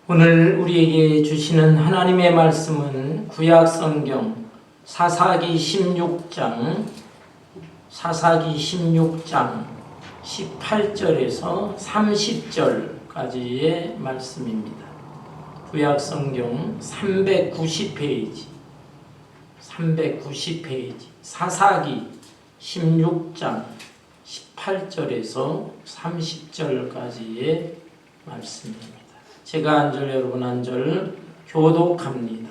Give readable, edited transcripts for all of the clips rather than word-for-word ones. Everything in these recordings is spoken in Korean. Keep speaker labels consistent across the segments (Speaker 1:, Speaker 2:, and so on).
Speaker 1: 오늘 우리에게 주시는 하나님의 말씀은 구약 성경 사사기 16장 18절에서 30절까지의 말씀입니다. 구약 성경 390페이지 사사기 16장 18절에서 30절까지의 말씀입니다. 제가 한 절 여러분 한 절 교독합니다.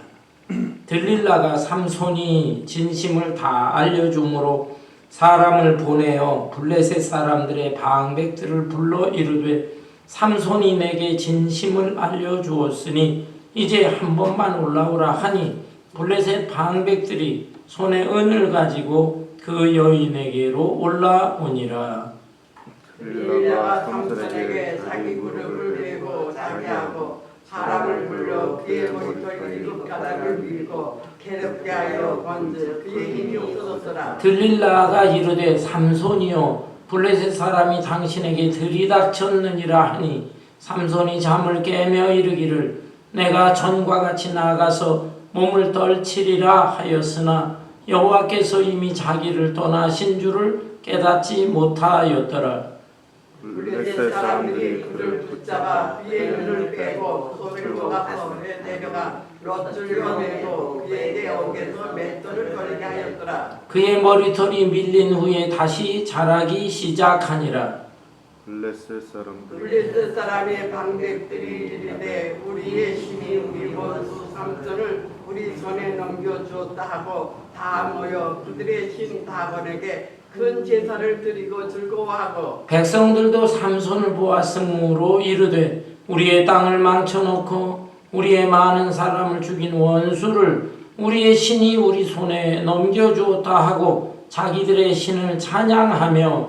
Speaker 1: 들릴라가 삼손이 진심을 다 알려줌으로 사람을 보내어 블레셋 사람들의 방백들을 불러 이르되 삼손이 내게 진심을 알려주었으니 이제 한 번만 올라오라 하니 블레셋 방백들이 손에 은을 가지고 그 여인에게로 올라오니라.
Speaker 2: 들릴라가 삼손에게 자기 무릎을 베고 자기하고 사람을 불러 그의 머리털 7가닥을 밀고 괴롭게 하여 건져 그의 힘이 없어졌더라.
Speaker 1: 들릴라가 이르되 삼손이여 블레셋 사람이 당신에게 들이닥쳤느니라 하니 삼손이 잠을 깨며 이르기를 내가 전과 같이 나가서 몸을 떨치리라 하였으나 여호와께서 이미 자기를 떠나신 줄을 깨닫지 못하였더라.
Speaker 2: 블레셋 사람들이 그를 붙잡아 그의 눈을 빼고 소들고 가서 내려가 롯을 꺼내고 그에게 옥에서 맷돌을 걸게 하였더라.
Speaker 1: 그의 머리털이 밀린 후에 다시 자라기 시작하니라.
Speaker 3: 블레셋
Speaker 2: 사람의 방백들이 이르되 우리의 신이 우리 원수 삼손을 우리 손에 넘겨주었다 하고 다 모여 그들의 신 다곤에게 큰 제사를 드리고 즐거워하고
Speaker 1: 백성들도 삼손을 보았으므로 이르되 우리의 땅을 망쳐놓고 우리의 많은 사람을 죽인 원수를 우리의 신이 우리 손에 넘겨주었다 하고 자기들의 신을 찬양하며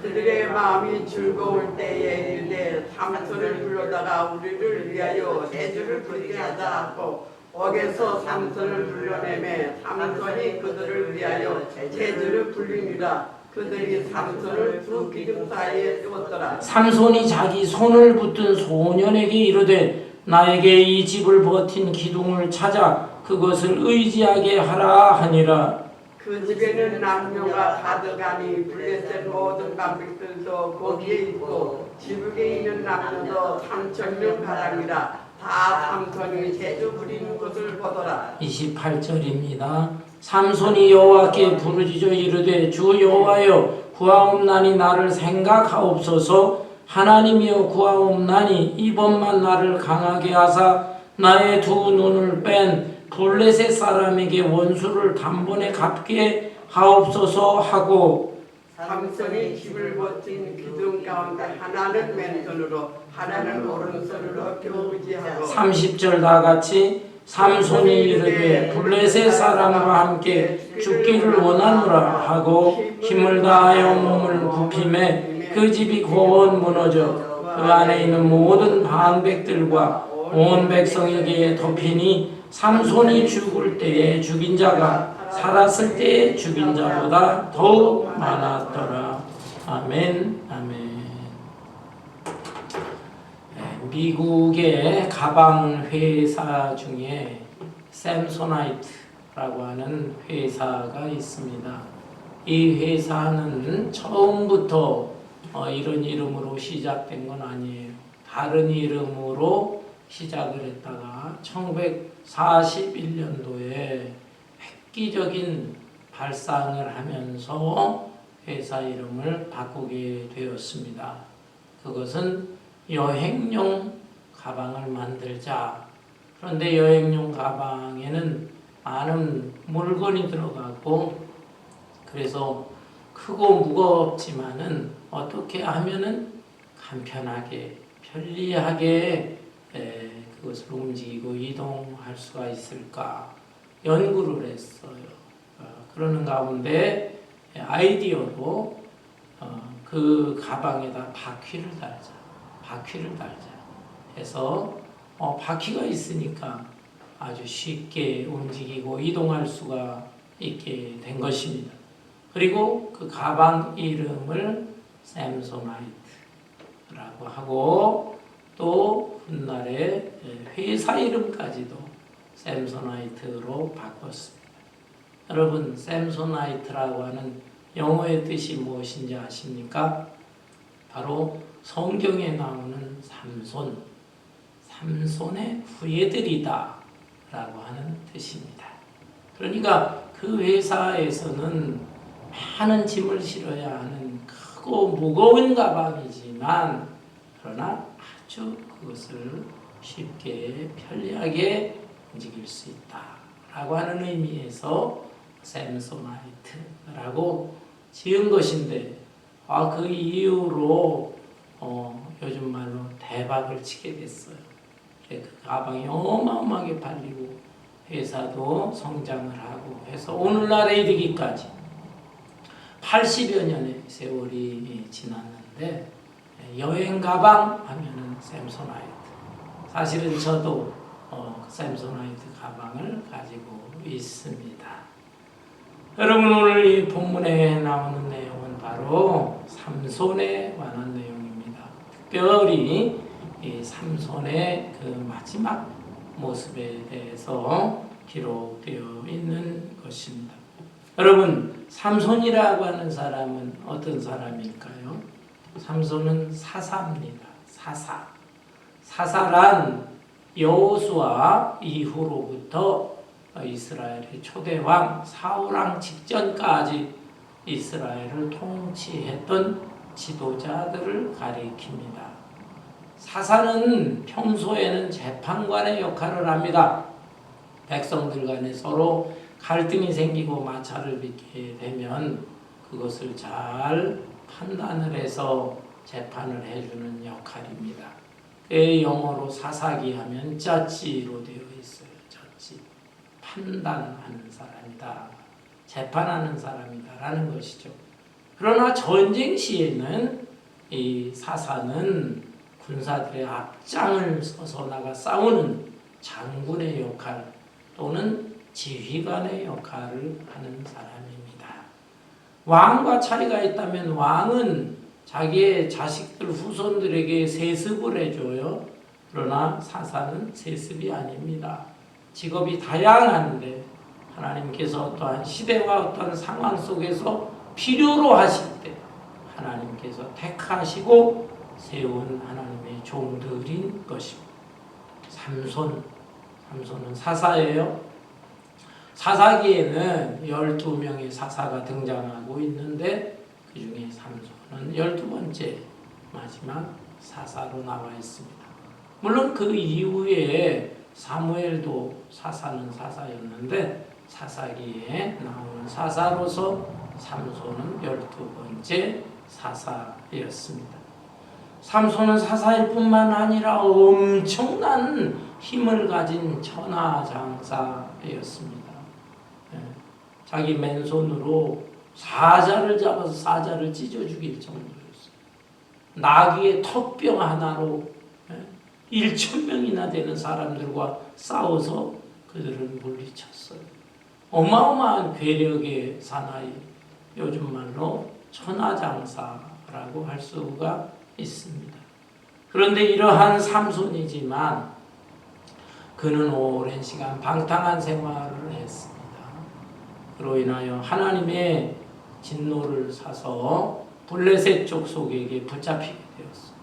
Speaker 2: 그들의 마음이 즐거울 때에 이르되 삼손을 불러다가 우리를 위하여 제주를 부리게 하자 하고 옥에서 삼손을 불러내매 삼손이 그들을 위하여 제주를 불리니라. 그들이 삼손을 두 기둥 사이에 띄웠더라.
Speaker 1: 삼손이 자기 손을 붙든 소년에게 이르되 나에게 이 집을 버틴 기둥을 찾아 그것을 의지하게 하라 하니라.
Speaker 2: 그 집에는 남녀가 가득하니 블레셋 모든 방백들도 거기에 있고 지붕에 있는 남녀도 3,000명 가량이라. 다 삼손이 제주 부리는 것을 보더라.
Speaker 1: 28절입니다. 삼손이 여호와께 부르짖어 이르되 주 여호와여 구하옵나니 나를 생각하옵소서. 하나님이여 구하옵나니 이번만 나를 강하게 하사 나의 두 눈을 뺀 블레셋 사람에게 원수를 단번에 갚게 하옵소서 하고
Speaker 2: 삼손이 집을 버틴 기둥 가운데 하나는 왼손으로 하나는 오른손으로 교부지하고
Speaker 1: 30절 다같이 삼손이 이르되 블레셋 사람과 함께 죽기를 원하노라 하고 힘을 다하여 몸을 굽히매 그 집이 고온 무너져 그 안에 있는 모든 방백들과 온 백성에게 덮이니 삼손이 죽을 때에 죽인 자가 살았을 때에 죽인 자보다 더욱 많았더라. 아멘. 아멘. 미국의 가방 회사 중에 샘소나이트라고 하는 회사가 있습니다. 이 회사는 처음부터 이런 이름으로 시작된 건 아니에요. 다른 이름으로 시작을 했다가 1941년도에 획기적인 발상을 하면서 회사 이름을 바꾸게 되었습니다. 그것은 여행용 가방을 만들자. 그런데 여행용 가방에는 많은 물건이 들어가고 그래서 크고 무겁지만은 어떻게 하면은 간편하게 편리하게 그것을 움직이고 이동할 수가 있을까 연구를 했어요. 그러는 가운데 아이디어로 그 가방에다 바퀴를 달자 해서 바퀴가 있으니까 아주 쉽게 움직이고 이동할 수가 있게 된 것입니다. 그리고 그 가방 이름을 샘소나이트라고 하고 또 훗날에 회사 이름까지도 샘소나이트로 바꿨습니다. 여러분, 샘소나이트라고 하는 영어의 뜻이 무엇인지 아십니까? 바로 성경에 나오는 삼손의 후예들이다 라고 하는 뜻입니다. 그러니까 그 회사에서는 많은 짐을 실어야 하는 크고 무거운 가방이지만 그러나 아주 그것을 쉽게 편리하게 움직일 수 있다 라고 하는 의미에서 샘소나이트라고 지은 것인데 그 이후로 요즘 말로 대박을 치게 됐어요. 그 가방이 어마어마하게 팔리고 회사도 성장을 하고 해서 오늘날에 이르기까지 80여 년의 세월이 지났는데 여행 가방 하면은 샘소나이트. 사실은 저도 샘소나이트 가방을 가지고 있습니다. 여러분, 오늘 이 본문에 나오는 내용은 바로 삼손에 관한 내용입니다. 특별히 이 삼손의 그 마지막 모습에 대해서 기록되어 있는 것입니다. 여러분, 삼손이라고 하는 사람은 어떤 사람일까요? 삼손은 사사입니다. 사사란 여호수아 이후로부터 이스라엘의 초대왕 사울왕 직전까지 이스라엘을 통치했던 지도자들을 가리킵니다. 사사는 평소에는 재판관의 역할을 합니다. 백성들 간에 서로 갈등이 생기고 마찰을 빚게 되면 그것을 잘 판단을 해서 재판을 해주는 역할입니다. 영어로 사사기 하면 저지로 되어 있어요. 저지. 판단하는 사람이다. 재판하는 사람이다 라는 것이죠. 그러나 전쟁 시에는 이 사사는 군사들의 앞장을 서서 나가 싸우는 장군의 역할 또는 지휘관의 역할을 하는 사람입니다. 왕과 차례가 있다면 왕은 자기의 자식들 후손들에게 세습을 해줘요. 그러나 사사는 세습이 아닙니다. 직업이 다양한데 하나님께서 어떠한 시대와 어떠한 상황 속에서 필요로 하실 때 하나님께서 택하시고 세운 하나님의 종들인 것입니다. 삼손은 사사예요. 사사기에는 12명의 사사가 등장하고 있는데 그 중에 삼손은 12번째 마지막 사사로 나와 있습니다. 물론 그 이후에 사무엘도 사사는 사사였는데 사사기에 나오는 사사로서 삼손은 12번째 사사였습니다. 삼손은 사사일 뿐만 아니라 엄청난 힘을 가진 천하장사였습니다. 자기 맨손으로 사자를 잡아서 사자를 찢어 죽일 정도였어요. 나귀의 턱뼈 하나로 1,000명이나 되는 사람들과 싸워서 그들을 물리쳤어요. 어마어마한 괴력의 사나이, 요즘 말로 천하장사라고 할 수가 있습니다. 그런데 이러한 삼손이지만 그는 오랜 시간 방탕한 생활을 했습니다. 그로 인하여 하나님의 진노를 사서 블레셋 족속에게 붙잡히게 되었어요.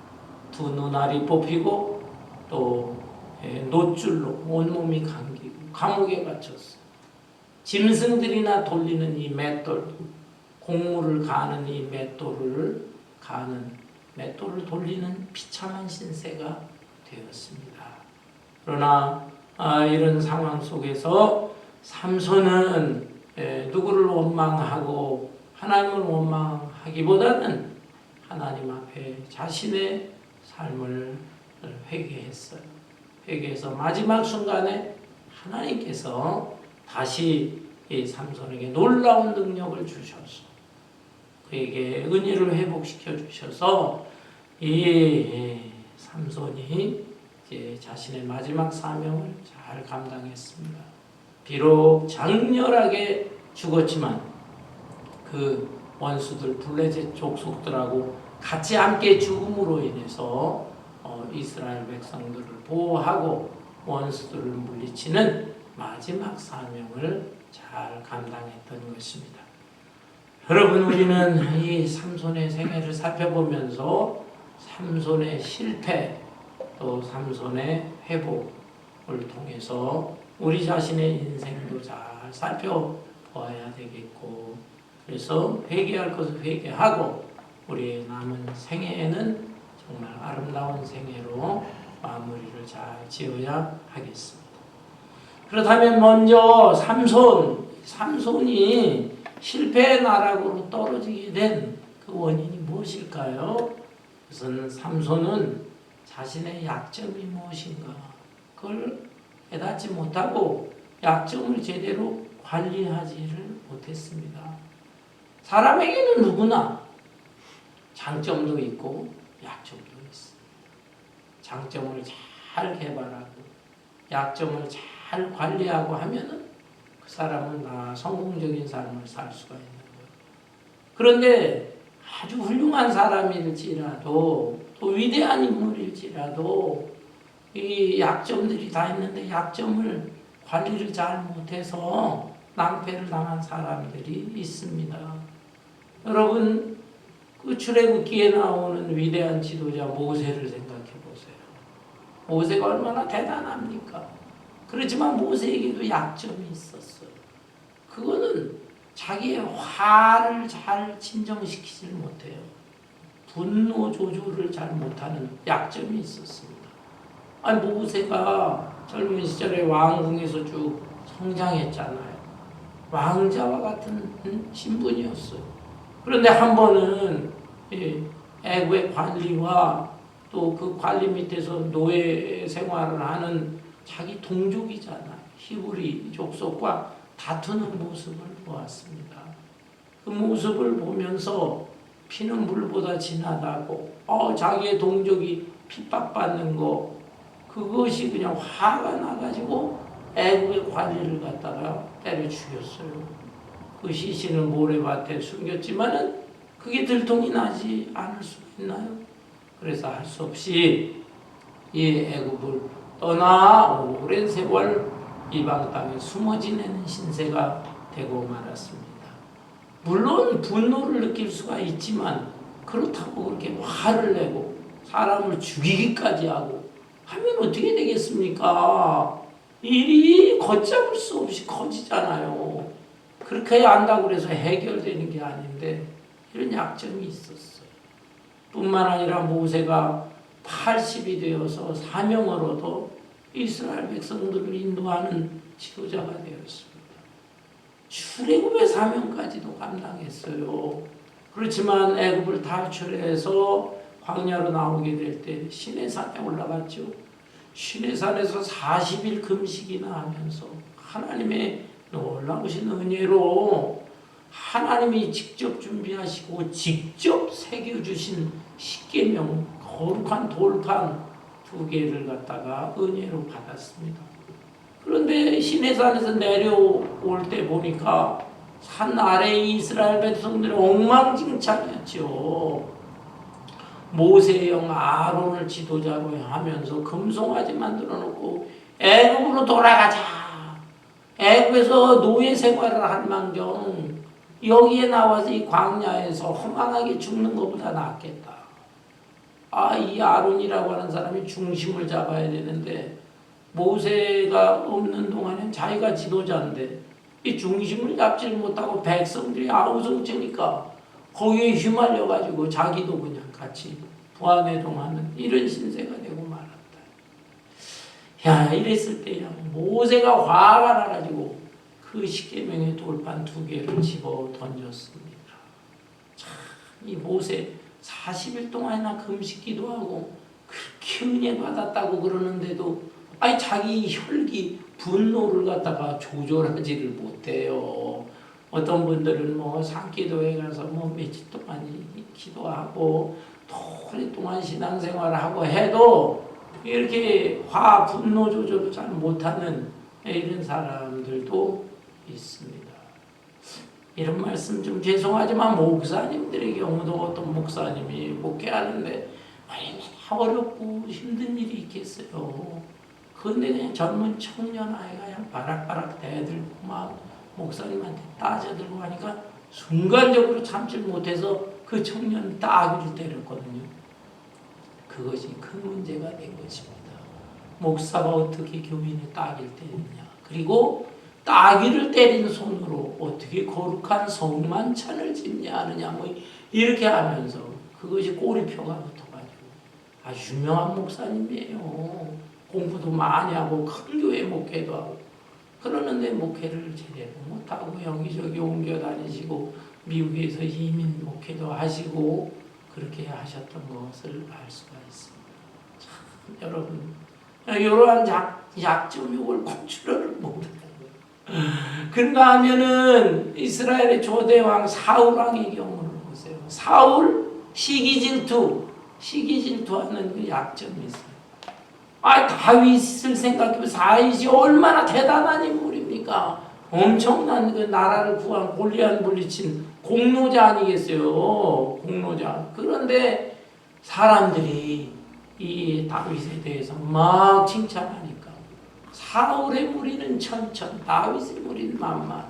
Speaker 1: 두 눈알이 뽑히고 또 노줄로 온몸이 감기고 감옥에 갇혔어요. 짐승들이나 돌리는 이 맷돌, 곡물을 가는 이 맷돌을 돌리는 비참한 신세가 되었습니다. 그러나 이런 상황 속에서 삼손은 누구를 원망하고 하나님을 원망하기보다는 하나님 앞에 자신의 삶을 회개했어요. 회개해서 마지막 순간에 하나님께서 다시 이 삼손에게 놀라운 능력을 주셔서 그에게 은혜를 회복시켜 주셔서 이 삼손이 이제 자신의 마지막 사명을 잘 감당했습니다. 비록 장렬하게 죽었지만 그 원수들 블레셋 족속들하고 같이 함께 죽음으로 인해서 이스라엘 백성들을 보호하고 원수들을 물리치는 마지막 사명을 잘 감당했던 것입니다. 여러분, 우리는 이 삼손의 생애를 살펴보면서 삼손의 실패 또 삼손의 회복을 통해서 우리 자신의 인생도 잘 살펴보아야 되겠고, 그래서 회개할 것을 회개하고 우리의 남은 생애에는 정말 아름다운 생애로 마무리를 잘 지어야 하겠습니다. 그렇다면 먼저 삼손이 실패의 나락으로 떨어지게 된 그 원인이 무엇일까요? 우선 삼손은 자신의 약점이 무엇인가 그걸 깨닫지 못하고 약점을 제대로 관리하지를 못했습니다. 사람에게는 누구나 장점도 있고 약점도 있습니다. 장점을 잘 개발하고 약점을 잘 관리하고 하면은 그 사람은 다 성공적인 삶을 살 수가 있는 거예요. 그런데 아주 훌륭한 사람일지라도 또 위대한 인물일지라도 이 약점들이 다 있는데 약점을 관리를 잘 못해서 낭패를 당한 사람들이 있습니다. 여러분, 그 출애굽기에 나오는 위대한 지도자 모세를 생각해 보세요. 모세가 얼마나 대단합니까? 그렇지만 모세에게도 약점이 있었어요. 그거는 자기의 화를 잘 진정시키지 못해요. 분노 조절을 잘 못하는 약점이 있었습니다. 아니, 모세가 젊은 시절에 왕궁에서 쭉 성장했잖아요. 왕자와 같은 신분이었어요. 그런데 한 번은 애국의 관리와 또 그 관리 밑에서 노예 생활을 하는 자기 동족이잖아요. 히브리 족속과 다투는 모습을 보았습니다. 그 모습을 보면서 피는 물보다 진하다고 자기의 동족이 핍박받는 거 그것이 그냥 화가 나가지고 애국의 관리를 갖다가 때려 죽였어요. 그 시신은 모래밭에 숨겼지만은 그게 들통이 나지 않을 수 있나요? 그래서 할 수 없이 이 애국을 떠나 오랜 세월 이방 땅에 숨어 지내는 신세가 되고 말았습니다. 물론 분노를 느낄 수가 있지만 그렇다고 그렇게 화를 내고 사람을 죽이기까지 하고 하면 어떻게 되겠습니까? 일이 걷잡을 수 없이 커지잖아요. 그렇게 해야 한다고 그래서 해결되는 게 아닌데 이런 약점이 있었어요. 뿐만 아니라 모세가 80이 되어서 사명으로도 이스라엘 백성들을 인도하는 지도자가 되었습니다. 출애굽의 사명까지도 감당했어요. 그렇지만 애굽을 탈출해서 광야로 나오게 될 때 시내산에 올라갔죠. 시내산에서 40일 금식이나 하면서 하나님의 놀라우신 은혜로 하나님이 직접 준비하시고 직접 새겨주신 십계명 거룩한 돌판 2개를 갖다가 은혜로 받았습니다. 그런데 시내산에서 내려올 때 보니까 산 아래에 이스라엘 백성들이 엉망진창이었죠. 모세형 아론을 지도자로 하면서 금송아지 만들어 놓고 애굽으로 돌아가자. 애굽에서 노예 생활을 할 망정 여기에 나와서 이 광야에서 허망하게 죽는 것보다 낫겠다. 이 아론이라고 하는 사람이 중심을 잡아야 되는데 모세가 없는 동안엔 자기가 지도자인데 이 중심을 잡지 못하고 백성들이 아우성치니까 거기에 휘말려가지고 자기도 그냥 같이 부하내동하는 이런 신세가 되고 말았다. 이랬을 때 모세가 화가 나가지고 그 십계명의 돌판 2개를 집어 던졌습니다. 참, 이 모세 40일 동안이나 금식 기도하고 그렇게 은혜 받았다고 그러는데도 자기 혈기 분노를 갖다가 조절하지를 못해요. 어떤 분들은 산기도에 가서 며칠 동안 기도하고 또 오랫동안 신앙생활을 하고 해도 이렇게 분노 조절을 잘 못하는 이런 사람들도 있습니다. 이런 말씀 좀 죄송하지만 목사님들의 경우도 어떤 목사님이 목회하는데 어렵고 힘든 일이 있겠어요. 그런데 그냥 젊은 청년 아이가 그냥 바락바락 대들고 막 목사님한테 따져들고 하니까 순간적으로 참지 못해서 그 청년 따귀를 때렸거든요. 그것이 큰 문제가 된 것입니다. 목사가 어떻게 교인의 따귀를 때리느냐, 그리고 따귀를 때린 손으로 어떻게 거룩한 성만찬을 짓냐 하느냐, 뭐 이렇게 하면서 그것이 꼬리표가 붙어가지고 아주 유명한 목사님이에요. 공부도 많이 하고 큰 교회 목회도 하고 그러는데 목회를 제대로 못하고 여기저기 옮겨 다니시고 미국에서 이민 목회도 하시고 그렇게 하셨던 것을 알 수가 있습니다. 참 여러분, 이러한 약점 이걸 컨트롤을 못해요. 그런가 하면은 이스라엘의 초대왕 사울왕의 경우를 보세요. 사울 시기질투하는 그 약점이 있어요. 다윗을 생각해보면 다윗이 얼마나 대단한 인물입니까? 엄청난 그 나라를 구한 골리앗 물리친 공로자 아니겠어요? 공로자. 그런데 사람들이 이 다윗에 대해서 막 칭찬하니까 사울의 무리는 천천, 다윗의 무리는 만만.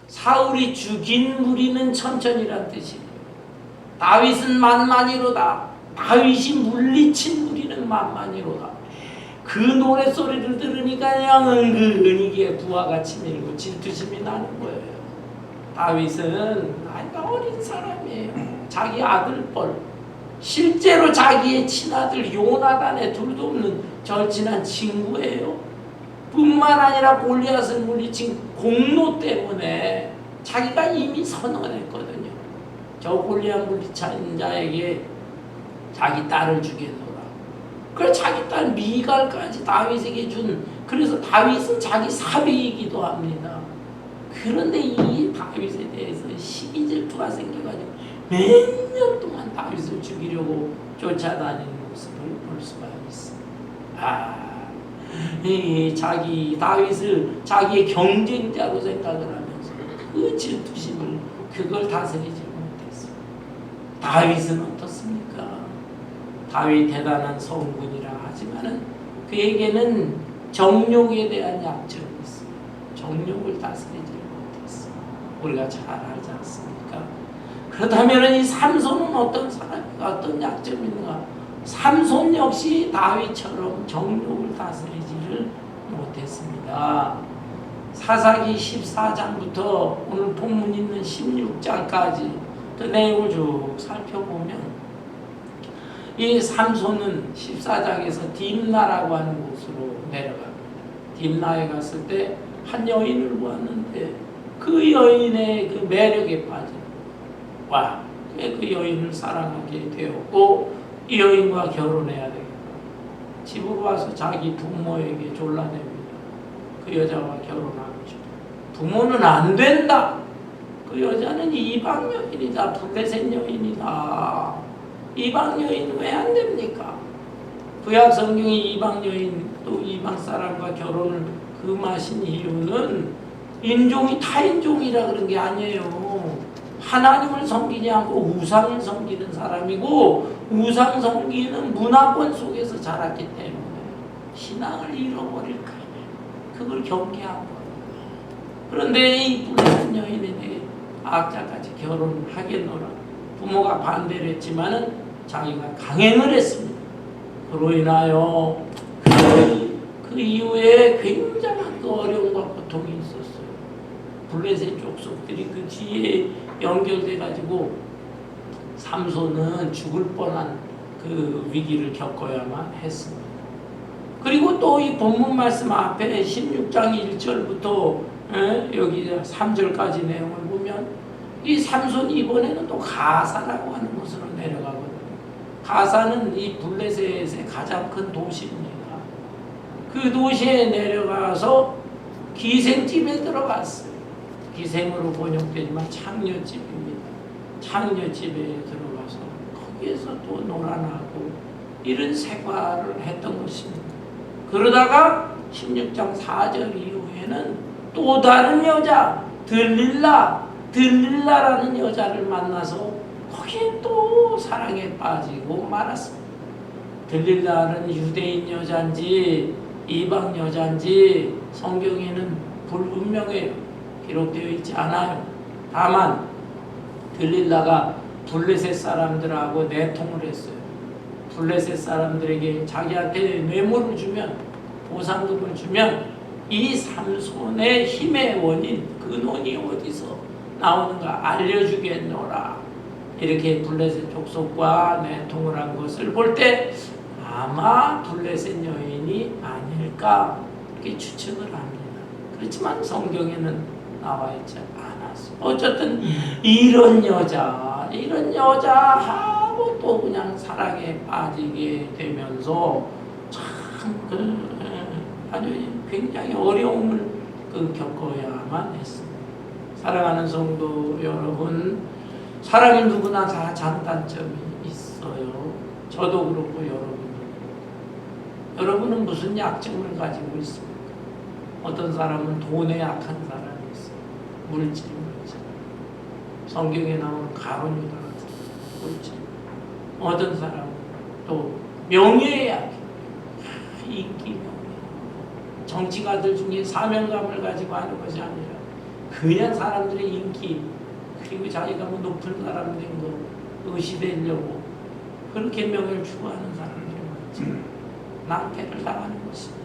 Speaker 1: 사울이 죽인 무리는 천천이란 뜻이에요. 다윗은 만만이로다. 다윗이 물리친 무리는 만만이로다. 그 노랫소리를 들으니까 그냥 은근히 부하가 치밀고 질투심이 나는 거예요. 다윗은 어린 사람이에요. 자기 아들뻘, 실제로 자기의 친아들 요나단의 둘도 없는 절친한 친구예요. 뿐만 아니라 골리앗을 물리친 공로 때문에 자기가 이미 선언했거든요. 저 골리앗 물리친 자에게 자기 딸을 주겠노라. 그래서 자기 딸 미갈까지 다윗에게 준, 그래서 다윗은 자기 사비이기도 합니다. 그런데 이 다윗에 대해서 시기질투가 생겨가지고 몇 년 동안 다윗을 죽이려고 쫓아다니는 모습을 볼 수가 있습니다. 다윗을 자기의 경쟁자로 생각을 하면서 그 질투심을 그걸 다스리지 못했어요. 다윗은 어떻습니까? 다윗 대단한 성군이라 하지만은 그에게는 정욕에 대한 약점이 있어요. 정욕을 다스리지 못했어요. 우리가 잘 알지 않습니까? 그렇다면 이 삼손은 어떤 사람인가, 어떤 약점이 있는가? 삼손 역시 다윗처럼 정욕을 다스리지를 못했습니다. 사사기 14장부터 오늘 본문 있는 16장까지 그 내용을 쭉 살펴보면 이 삼손은 14장에서 딥나라고 하는 곳으로 내려갑니다. 딥나에 갔을 때 한 여인을 보았는데 그 여인의 그 매력에 빠지는 거예요. 그 여인을 사랑하게 되었고 이 여인과 결혼해야 되겠다. 집으로 와서 자기 부모에게 졸라냅니다. 그 여자와 결혼하고 싶다. 부모는 안 된다. 그 여자는 이방 여인이다. 블레셋 여인이다. 이방 여인 왜 안 됩니까? 구약 성경이 이방 여인 또 이방 사람과 결혼을 금하신 이유는 인종이 타인종이라 그런 게 아니에요. 하나님을 섬기지 않고 우상을 섬기는 사람이고 우상 섬기는 문화권 속에서 자랐기 때문에 신앙을 잃어버릴까 그걸 경계한 거예요. 그런데 이 불쌍한 여인에게 악자까지 결혼하겠노라. 부모가 반대를 했지만은 자기가 강행을 했습니다. 그로 인하여 그 이후에 굉장한 그 어려움과 고통이 있었어요. 블레셋 족속들이 그 뒤에 연결돼 가지고 삼손은 죽을 뻔한 그 위기를 겪어야만 했습니다. 그리고 또 이 본문 말씀 앞에 16장 1절부터 여기 3절까지 내용을 보면 이 삼손이 이번에는 또 가사라고 하는 곳으로 내려가거든요. 가사는 이 블레셋의 가장 큰 도시입니다. 그 도시에 내려가서 기생집에 들어갔어요. 기생으로 번역되지만 창녀집입니다. 창녀집에 들어가서 거기에서 또 놀아나고 이런 생활을 했던 것입니다. 그러다가 16장 4절 이후에는 또 다른 여자 들릴라라는 여자를 만나서 거기에 또 사랑에 빠지고 말았습니다. 들릴라는 유대인 여자인지 이방 여자인지 성경에는 불분명해요. 기록되어 있지 않아요. 다만 들릴라가 블레셋 사람들하고 내통을 했어요. 블레셋 사람들에게 자기한테 뇌물을 주면, 보상금을 주면 이 삼손의 힘의 원인, 근원이 어디서 나오는가 알려주겠노라. 이렇게 블레셋 족속과 내통을 한 것을 볼 때 아마 블레셋 여인이 아닐까 이렇게 추측을 합니다. 그렇지만 성경에는 나와 있지 않았어요. 어쨌든 이런 여자하고 또 그냥 사랑에 빠지게 되면서 참 아주 굉장히 어려움을 겪어야만 했습니다. 사랑하는 성도 여러분, 사람은 누구나 다 장단점이 있어요. 저도 그렇고 여러분은 무슨 약점을 가지고 있습니까? 어떤 사람은 돈에 약한 사람이 있어요. 물질. 성경에 나오는 가룟 유다 같은 물질. 어떤 사람은 또 명예에 약해. 인기, 명예. 정치가들 중에 사명감을 가지고 하는 것이 아니라 그냥 사람들의 인기, 그리고 자기가 뭐 높은 사람 된 거 의시되려고 그렇게 명예를 추구하는 사람들이 많지. 낭패를 당하는 것입니다.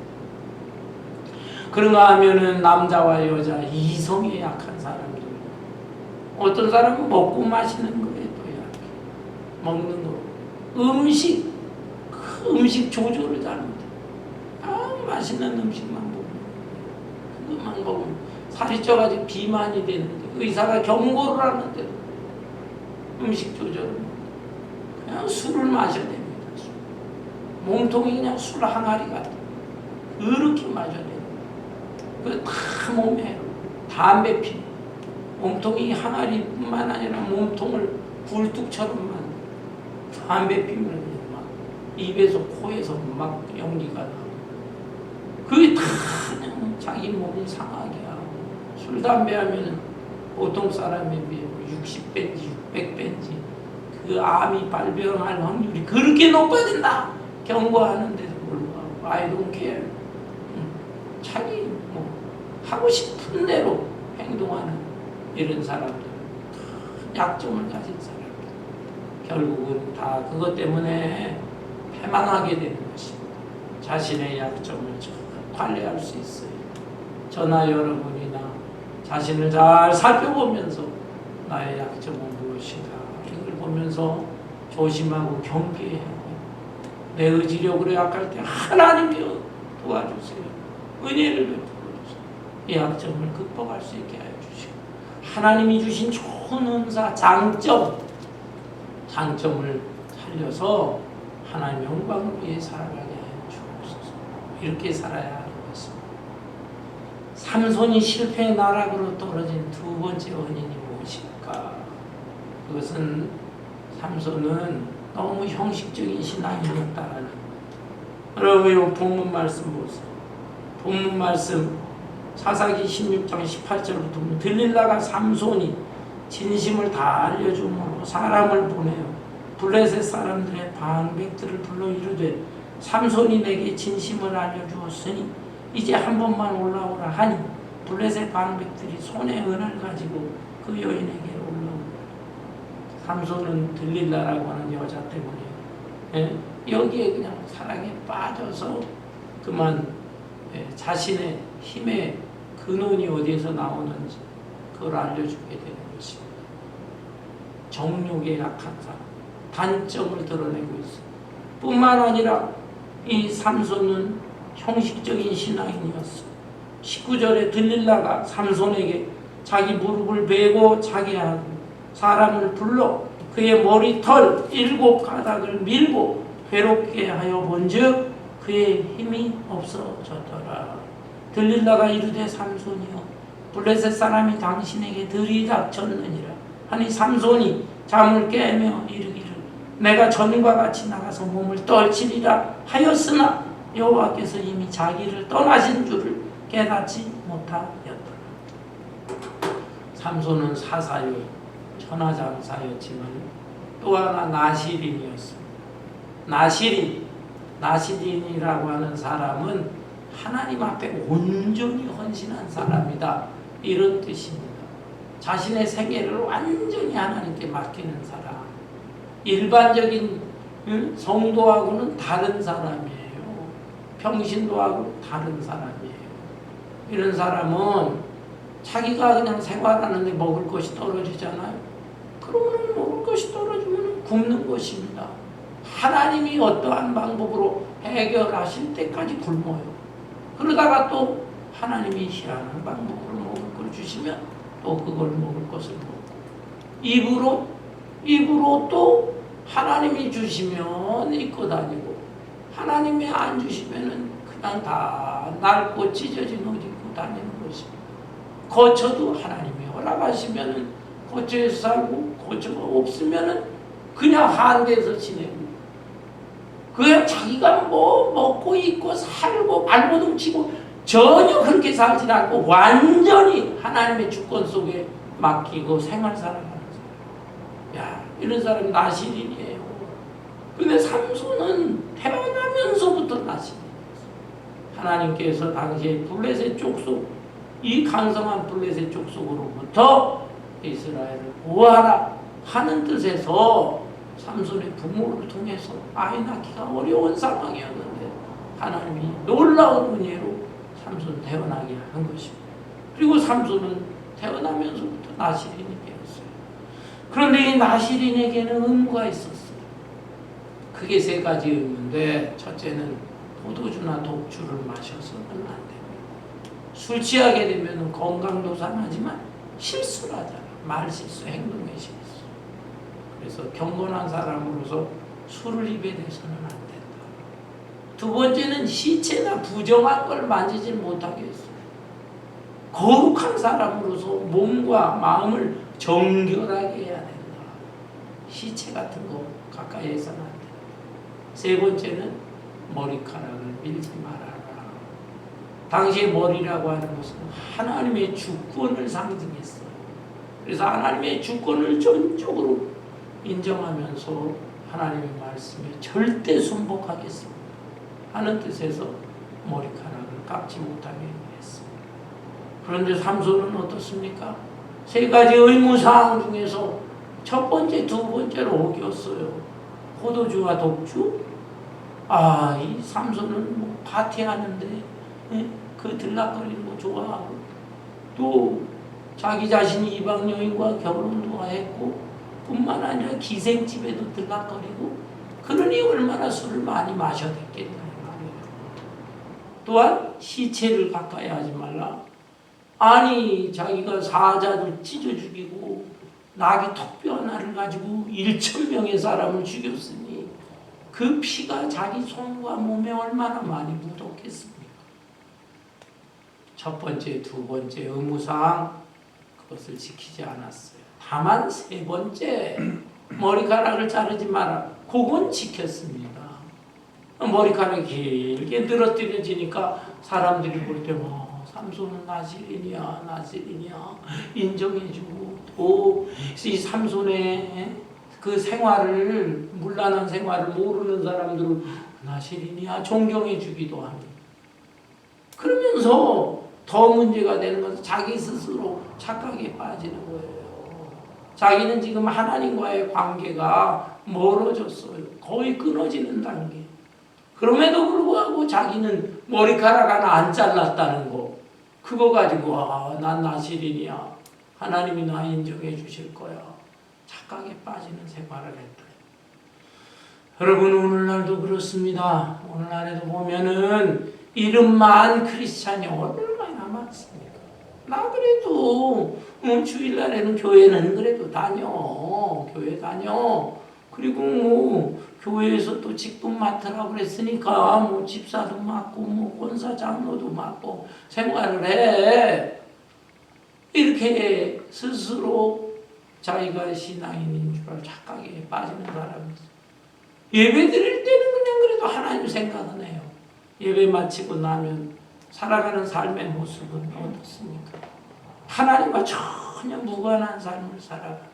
Speaker 1: 그런가 하면은 남자와 여자 이성에 약한 사람들, 어떤 사람은 먹고 마시는 거에 또 약해. 먹는 거, 음식 조절을 잘못해. 맛있는 음식만 먹으면, 그것만 먹으면 살이 쪄가지고 비만이 되는데 의사가 경고를 하는데 음식 조절을 못해. 그냥 술을 마셔야 됩니다. 몸통이 그냥 술 항아리 같아. 그렇게 마셔야 됩니다. 그 다 몸에 담배 피. 몸통이 항아리뿐만 아니라 몸통을 굴뚝처럼 만들어. 담배 피면 막 입에서 코에서 막 연기가 나고. 그게 다 그냥 자기 몸을 상하게 하고. 술, 담배 하면 보통 사람에 비해 60배인지 600배인지 그 암이 발병할 확률이 그렇게 높아진다. 경고하는데도 불구하고 I don't care. 자기 뭐 하고 싶은 대로 행동하는 이런 사람들, 약점을 가진 사람들, 결국은 다 그것 때문에 패망하게 되는 것입니다. 자신의 약점을 관리할 수 있어요. 저나 여러분이나 자신을 잘 살펴보면서 나의 약점은 무엇인가 이걸 보면서 조심하고 경계해야 해요. 내 의지력으로 약할 때 하나님이 도와주세요. 은혜를 베풀어 주세요. 이 약점을 극복할 수 있게 하여 주시고, 하나님이 주신 좋은 은사, 장점을 살려서 하나님의 영광을 위해 살아가게 하여 주옵소서. 이렇게 살아야 하는 것입니다. 삼손이 실패의 나락으로 떨어진 두 번째 원인이 무엇일까? 그것은 삼손은 너무 형식적인 신앙이었다라는 거예요. 여러분, 본문 말씀 보세요. 본문 말씀 사사기 16장 18절부터 보면 들릴라가 삼손이 진심을 다 알려줌으로 사람을 보내요. 블레셋 사람들의 방백들을 불러 이르되 삼손이 내게 진심을 알려주었으니 이제 한 번만 올라오라 하니 블레셋 방백들이 손에 은을 가지고 그 여인에게 올라옵니다. 삼손은 들릴라라고 하는 여자 때문에 여기에 그냥 사랑에 빠져서 그만 자신의 힘의 근원이 어디에서 나오는지 그걸 알려주게 되는 것입니다. 정욕에 약한 사람, 단점을 드러내고 있습니다. 뿐만 아니라 이 삼손은 형식적인 신앙인이었어요. 19절에 들릴라가 삼손에게 자기 무릎을 베고 자게 하고 사람을 불러 그의 머리털 7가닥을 밀고 괴롭게 하여 본즉 그의 힘이 없어졌더라. 들릴라가 이르되 삼손이여 블레셋 사람이 당신에게 들이닥쳤느니라 하니 삼손이 잠을 깨며 이르기를 내가 전과 같이 나가서 몸을 떨치리라 하였으나 여호와께서 이미 자기를 떠나신 줄을 깨닫지 못하였더라. 삼손은 사사요 천하장사였지만 또 하나 나실인이었습니다. 나실인, 나시린이라고 하는 사람은 하나님 앞에 온전히 헌신한 사람이다. 이런 뜻입니다. 자신의 생애를 완전히 하나님께 맡기는 사람. 일반적인 성도하고는 다른 사람이에요. 평신도하고 다른 사람이에요. 이런 사람은 자기가 그냥 생활하는데 먹을 것이 떨어지잖아요. 그러면 먹을 것이 떨어지면 굶는 것입니다. 하나님이 어떠한 방법으로 해결하실 때까지 굶어요. 그러다가 또 하나님이 희한한 방법으로 먹을 걸 주시면 또 그걸 먹을 것을 먹고 입으로 또 하나님이 주시면 입고 다니고 하나님이 안 주시면은 그냥 다 낡고 찢어진 옷 입고 다니는 것입니다. 거처도 하나님이 허락하시면은 거처에서 살고 거처가 없으면은 그냥 한대에서 지내고 그냥 자기가 뭐 먹고 입고 살고 발버둥 치고 전혀 그렇게 살지 않고 완전히 하나님의 주권 속에 맡기고 생활 살아가는 사람. 야, 이런 사람이 나시린이에요. 근데 삼손은 태어나면서부터 나시린이었어요. 하나님께서 당시에 블레셋 족속, 이 강성한 블레셋 족속으로부터 이스라엘을 구하라 하는 뜻에서 삼손의 부모를 통해서 아이 낳기가 어려운 상황이었는데 하나님이 놀라운 은혜로 삼손 태어나게 한 것입니다. 그리고 삼손은 태어나면서부터 나시린이 되었어요. 그런데 이 나시린에게는 의무가 있었어요. 크게 세 가지 의무인데 첫째는 포도주나 독주를 마셔서는 안 됩니다. 술 취하게 되면 건강도 상하지만 실수를 하잖아. 말 실수, 행동의 실수. 그래서 경건한 사람으로서 술을 입에 대서는 안 된다. 두 번째는 시체나 부정한 걸 만지지 못하게 했어요. 거룩한 사람으로서 몸과 마음을 정결하게 해야 된다. 시체 같은 거 가까이 해서는 안 된다. 세 번째는 머리카락을 밀지 말아라. 당시의 머리라고 하는 것은 하나님의 주권을 상징했어요. 그래서 하나님의 주권을 전적으로 인정하면서 하나님의 말씀에 절대 순복하겠습니다 하는 뜻에서 머리카락을 깎지 못하게 했습니다. 그런데 삼손은 어떻습니까? 세 가지 의무사항 중에서 첫 번째, 두 번째를 어겼어요. 포도주와 독주? 이 삼손은 뭐 파티하는데 그 들락거리는 거 좋아하고 또 자기 자신이 이방 여인과 결혼도 했고 뿐만 아니라 기생집에도 들락거리고 그러니 얼마나 술을 많이 마셔댔겠냐 말이에요. 또한 시체를 가까이 하지 말라. 아니 자기가 사자를 찢어 죽이고 나귀 턱뼈 하나를 가지고 1,000명의 사람을 죽였으니 그 피가 자기 손과 몸에 얼마나 많이 묻었겠습니까? 첫 번째, 두 번째 의무사항 그것을 지키지 않았어요. 다만 세 번째 머리카락을 자르지 마라. 그건 지켰습니다. 머리카락이 길게 늘어뜨려지니까 사람들이 볼 때 삼손은 나시린이야 인정해주고 또 이 삼손의 그 생활을 문란한 생활을 모르는 사람들은 나시린이야 존경해주기도 합니다. 그러면서 더 문제가 되는 것은 자기 스스로 착각에 빠지는 거예요. 자기는 지금 하나님과의 관계가 멀어졌어요. 거의 끊어지는 단계. 그럼에도 불구하고 자기는 머리카락 하나 안 잘랐다는 거. 그거 가지고 난 나시린이야. 하나님이 나 인정해 주실 거야. 착각에 빠지는 생활을 했다. 여러분 오늘날도 그렇습니다. 오늘날에도 보면은 이름만 크리스찬이 얼마나 많습니까? 나 그래도 주일날에는 교회는 그래도 교회 다녀. 그리고 교회에서 또 직분 맡으라고 그랬으니까 집사도 맡고 권사 장로도 맡고 생활을 해. 이렇게 스스로 자기가 신앙인인 줄 알고 착각에 빠지는 사람이 있어요. 예배 드릴 때는 그냥 그래도 하나님 생각은 해요. 예배 마치고 나면 살아가는 삶의 모습은 어떻습니까? 하나님과 전혀 무관한 삶을 살아가.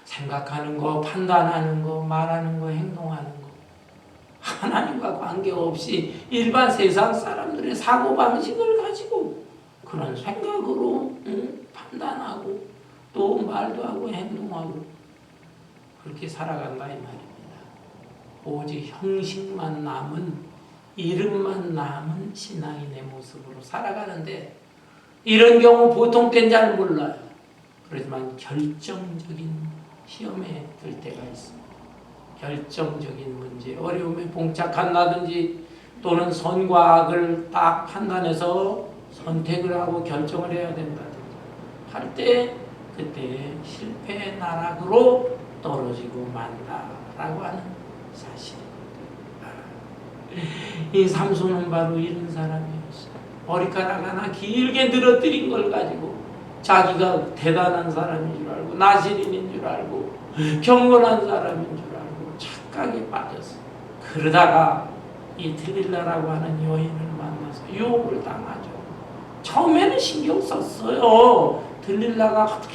Speaker 1: 생각하는 거, 판단하는 거, 말하는 거, 행동하는 거 하나님과 관계없이 일반 세상 사람들의 사고방식을 가지고 그런 생각으로 판단하고 또 말도 하고 행동하고 그렇게 살아간다 이 말입니다. 오직 형식만 남은, 이름만 남은 신앙인의 모습으로 살아가는데 이런 경우 보통 때는 잘 몰라요. 그렇지만 결정적인 시험에 들 때가 있습니다. 결정적인 문제, 어려움에 봉착한다든지 또는 선과 악을 딱 판단해서 선택을 하고 결정을 해야 된다든지 할 때 그때 실패의 나락으로 떨어지고 만다라고 하는 사실입니다. 이 삼손은 바로 이런 사람이었어요. 머리카락 하나 길게 늘어뜨린 걸 가지고 자기가 대단한 사람인 줄 알고 나시린인 줄 알고 경건한 사람인 줄 알고 착각에 빠졌어요. 그러다가 이 드릴라라고 하는 여인을 만나서 유혹을 당하죠. 처음에는 신경 썼어요. 드릴라가 어떻게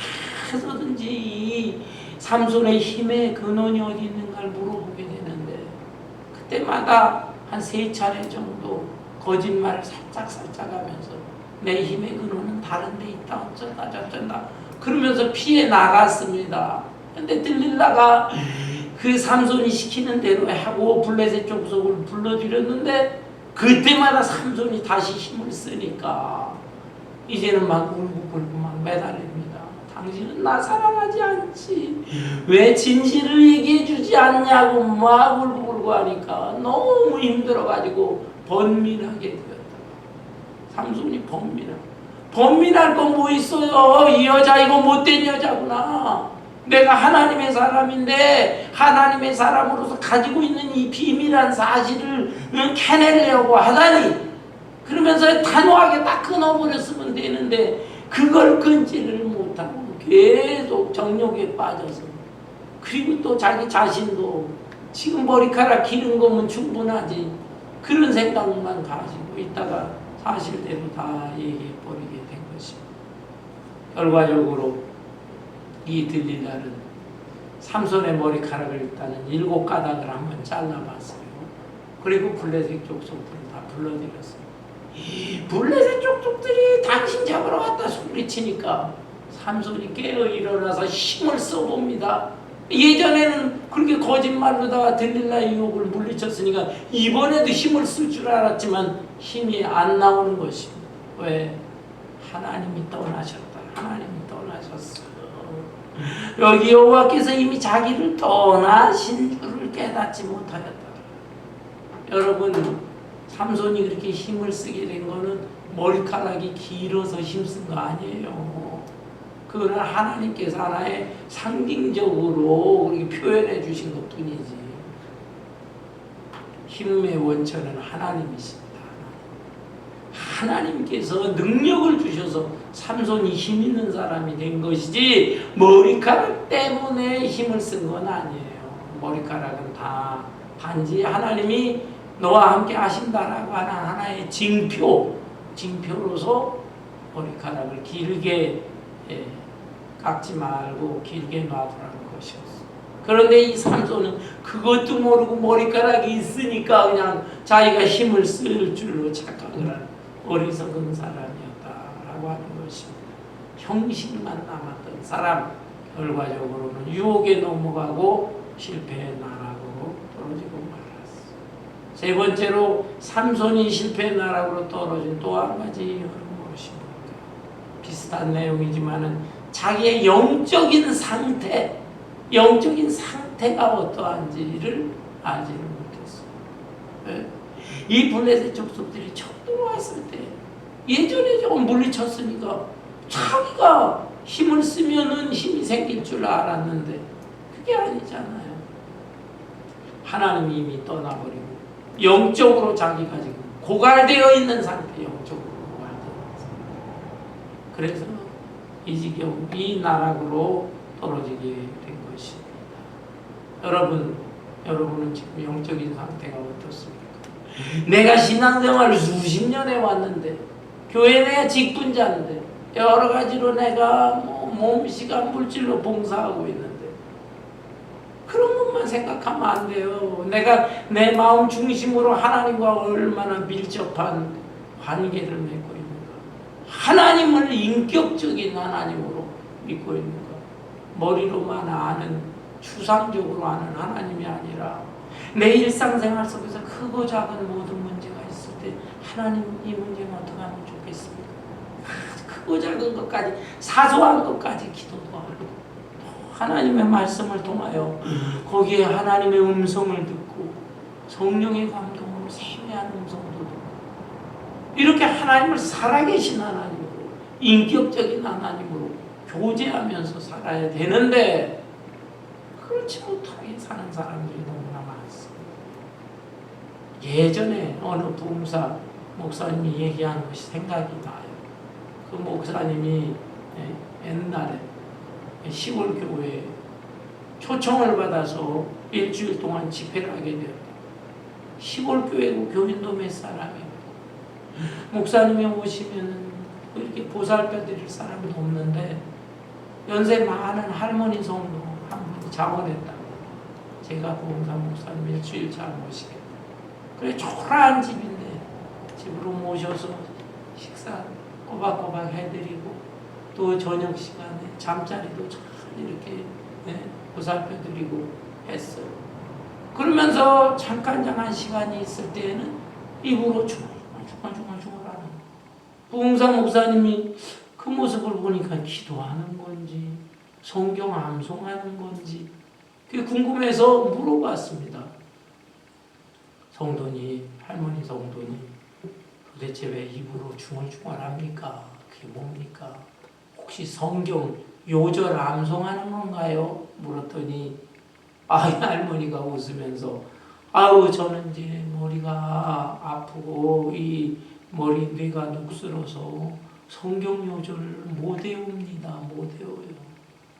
Speaker 1: 해서든지 이 삼손의 힘의 근원이 어디 있는가를 물어보게 되는데 그때마다 한 3차례 정도 거짓말을 살짝 하면서 내 힘의 근원은 다른 데 있다 어쩐다 저쩐다 그러면서 피해 나갔습니다. 근데 들릴라가 그 삼손이 시키는 대로 하고 블레셋 족속을 불러들였는데 그때마다 삼손이 다시 힘을 쓰니까 이제는 막 울고불고 막 매달립니다. 당신은 나 사랑하지 않지, 왜 진실을 얘기해 주지 않냐고 막 울고불고 하니까 너무 힘들어가지고 번민하게 되었다. 삼손이 번민할 건 뭐 있어요. 이 여자 이거 못된 여자구나. 내가 하나님의 사람인데 하나님의 사람으로서 가지고 있는 이 비밀한 사실을 캐내려고 하다니, 그러면서 단호하게 딱 끊어버렸으면 되는데 그걸 끊지를 못하고 계속 정욕에 빠져서, 그리고 또 자기 자신도 지금 머리카락 기른 거면 충분하지 그런 생각만 가지고 있다가 사실대로 다 얘기해버리게 된 것입니다. 결과적으로 이 들릴라는 삼손의 머리카락을 일단은 7가닥을 한번 잘라봤어요. 그리고 블레셋 족속들을 다 불러들였어요. 블레셋 족속들이 당신 잡으러 왔다 소리치니까 삼손이 깨어 일어나서 힘을 써봅니다. 예전에는 그렇게 거짓말로다가 들릴라의 유혹을 물리쳤으니까 이번에도 힘을 쓸 줄 알았지만 힘이 안 나오는 것입니다. 왜? 하나님이 떠나셨다. 하나님이 떠나셨어. 여기 여호와께서 이미 자기를 떠나신 줄을 깨닫지 못하였다. 여러분, 삼손이 그렇게 힘을 쓰게 된 거는 머리카락이 길어서 힘쓴 거 아니에요. 그거는 하나님께서 하나의 상징적으로 그렇게 표현해 주신 것 뿐이지. 힘의 원천은 하나님이십니다. 하나님께서 능력을 주셔서 삼손이 힘 있는 사람이 된 것이지 머리카락 때문에 힘을 쓴 건 아니에요. 머리카락은 다 단지 하나님이 너와 함께 하신다라고 하는 하나의 징표로서 머리카락을 길게 깎지 말고 길게 놔두라는 것이었어. 그런데 이 삼손은 그것도 모르고 머리카락이 있으니까 그냥 자기가 힘을 쓸 줄로 착각을 하는 어리석은 사람이었다라고 하는 것입니다. 형식만 남았던 사람, 결과적으로는 유혹에 넘어가고 실패의 나락으로 떨어지고 말았어. 세 번째로 삼손이 실패의 나락으로 떨어진 또 한 가지 이유는 무엇입니까? 비슷한 내용이지만은 자기의 영적인 상태가 어떠한지를 알지를 못했어요. 네? 이 블레셋 족속들이 처음 들어왔을 때 예전에 조금 물리쳤으니까 자기가 힘을 쓰면은 힘이 생길 줄 알았는데 그게 아니잖아요. 하나님이 이미 떠나버리고 영적으로 자기가 지금 고갈되어 있는 상태, 영적으로 고갈되어 있는 상태. 그래서 이 지경, 이 나락으로 떨어지게 된 것입니다. 여러분은 지금 영적인 상태가 어떻습니까? 내가 신앙생활을 수십 년 해왔는데, 교회 내 직분자인데, 여러 가지로 내가 몸, 시간, 물질로 봉사하고 있는데, 그런 것만 생각하면 안 돼요. 내가 내 마음 중심으로 하나님과 얼마나 밀접한 관계를 맺고 있는가. 하나님을 인격적인 하나님으로 믿고 있는가. 머리로만 아는, 추상적으로 아는 하나님이 아니라 내 일상생활 속에서 크고 작은 모든 문제가 있을 때 하나님, 이 문제는 어떻게 하면 좋겠습니까? 크고 작은 것까지, 사소한 것까지 기도도 하고 하나님의 말씀을 통하여 거기에 하나님의 음성을 듣고 성령의 감동으로 세미한 음성도 듣고 이렇게 하나님을 살아계신 하나님으로, 인격적인 하나님으로 교제하면서 살아야 되는데 그렇지 못하게 사는 사람들이 너무나 많습니다. 예전에 어느 부흥사 목사님이 얘기하는 것이 생각이 나요. 그 목사님이 옛날에 시골 교회에 초청을 받아서 일주일 동안 집회를 하게 되었다. 시골 교회고 교인도 몇 사람이고 목사님이 오시면 이렇게 보살펴 드릴 사람도 없는데 연세 많은 할머니 성도 한 분이 자원했다고. 제가 보험사 목사님 일주일차 모시겠다. 그래 초라한 집인데 집으로 모셔서 식사 꼬박꼬박 해드리고 또 저녁 시간에 잠자리도 잘 이렇게 보살펴드리고 했어요. 그러면서 잠깐 시간이 있을 때에는 입으로 중얼중얼하는 부흥사 목사님이 그 모습을 보니까 기도하는 건지 성경 암송하는 건지 그게 궁금해서 물어봤습니다. 성도님, 할머니 성도님, 도대체 왜 입으로 중얼중얼합니까? 그게 뭡니까? 혹시 성경 요절 암송하는 건가요? 물었더니 할머니가 웃으면서 아우 저는 이제 머리가 아프고 이 머리 뇌가 녹슬어서 성경 요절을 못 외웁니다. 못 외워요.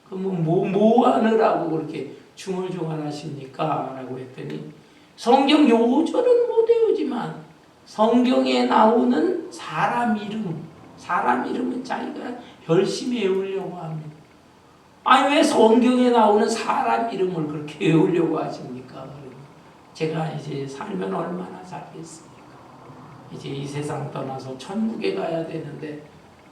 Speaker 1: 그러면 뭐 하느라고 그렇게 중얼중얼 하십니까? 라고 했더니 성경 요절은 못 외우지만 성경에 나오는 사람 이름은 자기가 열심히 외우려고 합니다. 아니 왜 성경에 나오는 사람 이름을 그렇게 외우려고 하십니까? 제가 이제 살면 얼마나 살겠습니까? 이제 이 세상 떠나서 천국에 가야 되는데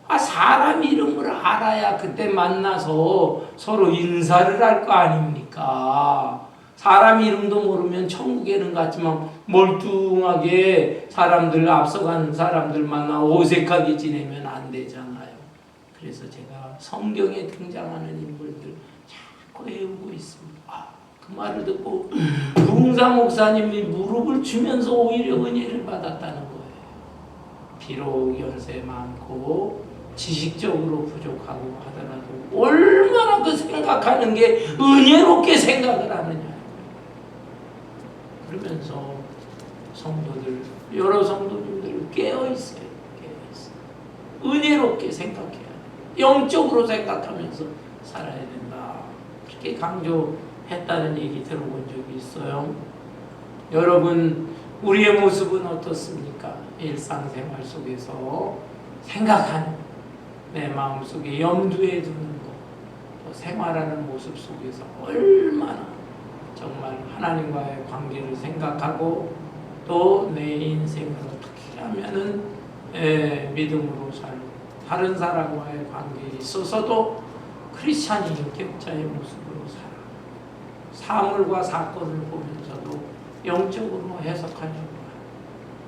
Speaker 1: 사람 이름을 알아야 그때 만나서 서로 인사를 할 거 아닙니까? 사람 이름도 모르면 천국에는 갔지만 멀뚱하게 사람들 앞서간 사람들 만나 어색하게 지내면 안 되잖아요. 그래서 제가 성경에 등장하는 인물들 자꾸 외우고 있습니다. 그 말을 듣고 부흥사 목사님이 무릎을 주면서 오히려 은혜를 받았다는 거예요. 비록 연세 많고 지식적으로 부족하고 하더라도 얼마나 그 생각하는 게 은혜롭게 생각을 하느냐. 그러면서 성도들, 여러 성도님들 깨어있어요. 은혜롭게 생각해야 돼. 영적으로 생각하면서 살아야 된다. 그렇게 강조했다는 얘기 들어본 적이 있어요. 여러분, 우리의 모습은 어떻습니까? 일상생활 속에서 생각하는 내 마음속에 염두에 두는 것, 또 생활하는 모습 속에서 얼마나 정말 하나님과의 관계를 생각하고 또 내 인생을 어떻게 하면은 믿음으로 살고 다른 사람과의 관계에 있어서도 크리스찬이 인격자의 모습으로 살아 사물과 사건을 보면서도 영적으로 해석하려고 하는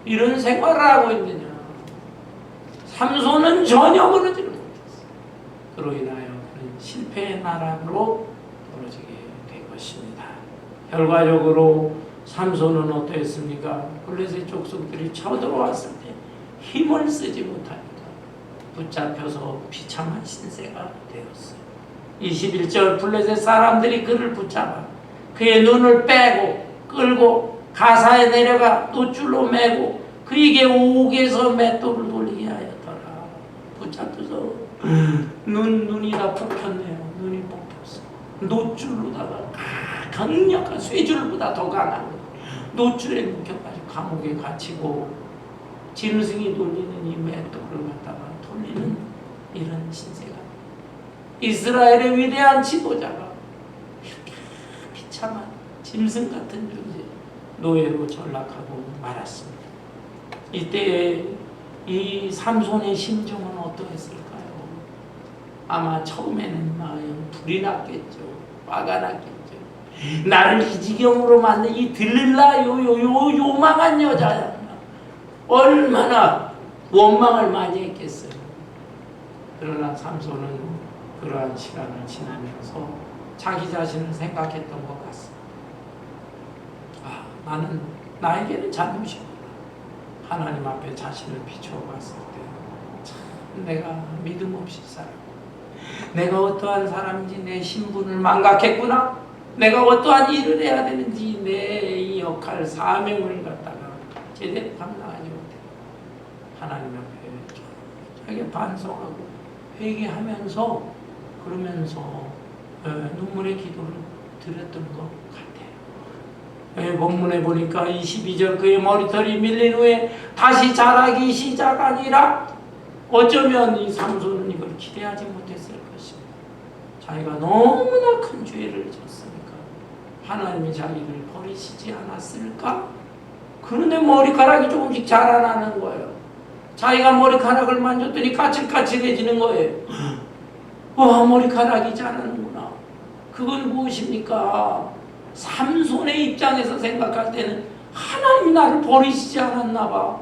Speaker 1: 이런 생활을 하고 있느냐. 삼손은 전혀 그러지를 못했어. 그로 인하여 그는 실패의 나락으로 떨어지게 된 것입니다. 결과적으로 삼손은 어떠했습니까? 블레셋 족속들이 쳐들어왔을 때 힘을 쓰지 못하니까 붙잡혀서 비참한 신세가 되었어요. 21절 블레셋 사람들이 그를 붙잡아 그의 눈을 빼고 끌고 가사에 내려가 돛줄로 매고 그에게 옥에서 맷돌을 돌리게 하였더라. 붙잡혀서 눈이 다 뽑혔네요. 눈이 뽑혔어. 돛줄로다가 강력한 쇠줄보다 더 강한 돛줄에 묶여가지고 감옥에 갇히고 짐승이 돌리는 이 맷돌을 갖다가 돌리는 이런 신세가 이스라엘의 위대한 지도자가 이렇게 비참한 짐승 같은 존재, 노예로 전락하고 말았습니다. 이때 이 삼손의 심정은 어떠했을까요? 아마 처음에는 불이 났겠죠. 화가 났겠죠. 나를 이 지경으로 만든 이 들릴라 요망한 여자야. 얼마나 원망을 많이 했겠어요. 그러나 삼손은 그러한 시간을 지나면서 자기 자신을 생각했던 것 같습니다. 나에게는 잘못이 없다. 하나님 앞에 자신을 비추어 봤을 때 참 내가 믿음 없이 살고, 내가 어떠한 사람인지 내 신분을 망각했구나. 내가 어떠한 일을 해야 되는지 내 이 역할, 사명을 갖다가 제대로 감당하지 못해. 하나님 앞에 자기 반성하고 회개하면서 그러면서 눈물의 기도를 드렸던 것 같아요. 본문에 보니까 22절 그의 머리털이 밀린 후에 다시 자라기 시작하니라. 어쩌면 이 삼손은 이걸 기대하지 못했을 것입니다. 자기가 너무나 큰 죄를 졌으니까 하나님이 자기를 버리시지 않았을까? 그런데 머리카락이 조금씩 자라나는 거예요. 자기가 머리카락을 만졌더니 까칠까칠해지는 거예요. 와, 머리카락이 자라는구나. 그건 무엇입니까? 삼손의 입장에서 생각할 때는 하나님이 나를 버리시지 않았나 봐.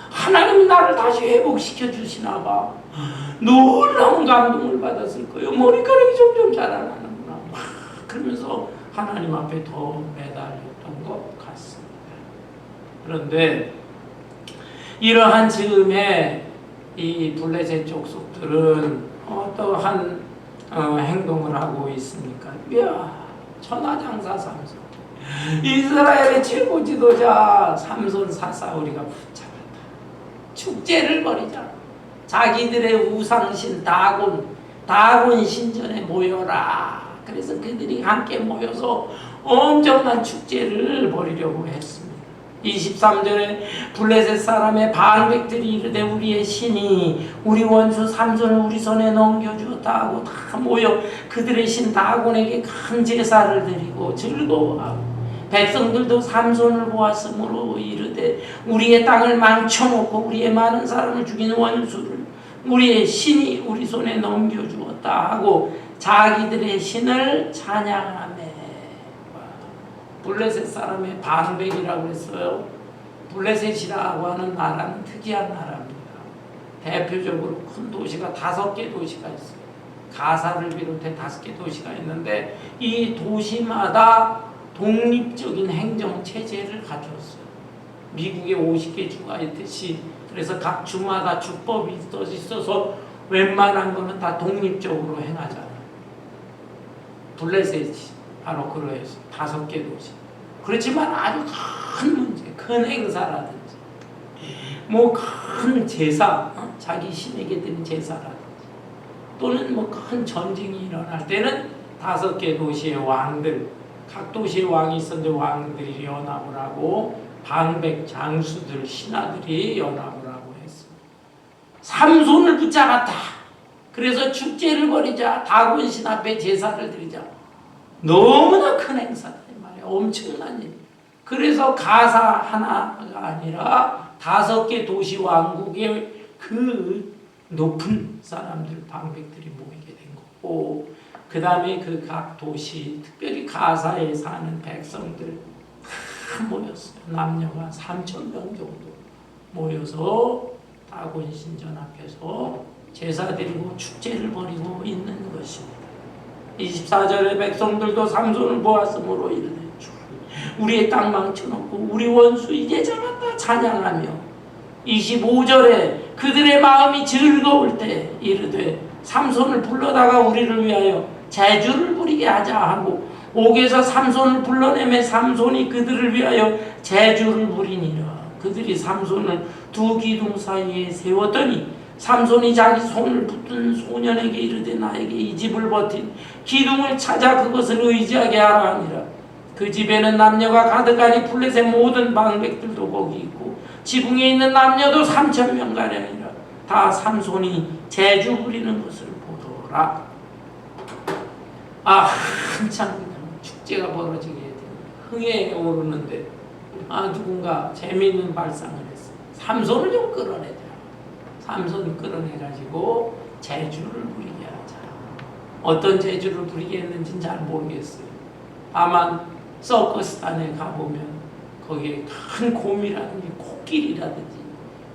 Speaker 1: 하나님이 나를 다시 회복시켜 주시나 봐. 놀라운 감동을 받았을 거예요. 머리카락이 점점 자라나는구나. 막 그러면서 하나님 앞에 더 매달렸던 것 같습니다. 그런데 이러한 즈음에 이 블레셋 족속들은 어떠한 행동을 하고 있습니까? 이야, 천하장사 삼손, 이스라엘의 최고 지도자 삼손 사사우리가 붙잡았다. 축제를 벌이자. 자기들의 우상신 다곤 신전에 모여라. 그래서 그들이 함께 모여서 엄청난 축제를 벌이려고 했습니다. 23절에 블레셋 사람의 방백들이 이르되 우리의 신이 우리 원수 삼손을 우리 손에 넘겨주었다 하고 다 모여 그들의 신 다곤에게 큰 제사를 드리고 즐거워하고, 백성들도 삼손을 보았으므로 이르되 우리의 땅을 망쳐놓고 우리의 많은 사람을 죽인 원수를 우리의 신이 우리 손에 넘겨주었다 하고 자기들의 신을 찬양하며. 블레셋 사람의 방백이라고 했어요. 블레셋이라고 하는 나라는 특이한 나라입니다. 대표적으로 큰 도시가 5개 도시가 있어요. 가사를 비롯해 5개 도시가 있는데 이 도시마다 독립적인 행정 체제를 가졌어요. 미국에 50개 주가 있듯이. 그래서 각 주마다 주법이 있어서 웬만한 거는 다 독립적으로 행하잖아요. 블레셋이 바로 그러해서 5개 도시. 그렇지만 아주 큰 문제, 큰 행사라든지, 뭐 큰 제사, 자기 신에게 드린 제사라든지, 또는 뭐 큰 전쟁이 일어날 때는 5개 도시의 왕들, 각 도시의 왕이 있었는데 왕들이 연합을 하고 방백 장수들, 신하들이 연합을 하고 했습니다. 삼손을 붙잡았다. 그래서 축제를 벌이자. 다곤 신 앞에 제사를 드리자. 너무나 큰 행사다 이 말이야. 엄청난 일. 그래서 가사 하나가 아니라 5개 도시 왕국의 그 높은 사람들, 방백들이 모이게 된 거고, 그 다음에 그 각 도시, 특별히 가사에 사는 백성들 다 모였어요. 남녀가 3,000명 정도 모여서 다곤 신전 앞에서 제사 드리고 축제를 벌이고 있는 것입니다. 24절에 백성들도 삼손을 보았으므로 이르되 우리의 땅 망쳐놓고 우리 원수 이제 잡았다 찬양하며, 25절에 그들의 마음이 즐거울 때 이르되 삼손을 불러다가 우리를 위하여 제주를 부리게 하자 하고, 옥에서 삼손을 불러내매 삼손이 그들을 위하여 제주를 부리니라. 그들이 삼손을 2 기둥 사이에 세웠더니 삼손이 자기 손을 붙든 소년에게 이르되 나에게 이 집을 버틴 기둥을 찾아 그것을 의지하게 하라 하니라. 그 집에는 남녀가 가득하니 블레셋 모든 방백들도 거기 있고 지붕에 있는 남녀도 3,000명 가량이라. 다 삼손이 제주 부리는 것을 보더라. 한참 그냥 축제가 벌어지게 됩니다. 흥에 오르는데 누군가 재미있는 발상을 했어요. 삼손을 좀 끌어내자. 삼손을 끌어내가지고 재주를 부리게 하자. 어떤 재주를 부리게 했는지는 잘 모르겠어요. 다만 서커스단에 가보면 거기에 큰 곰이라든지 코끼리라든지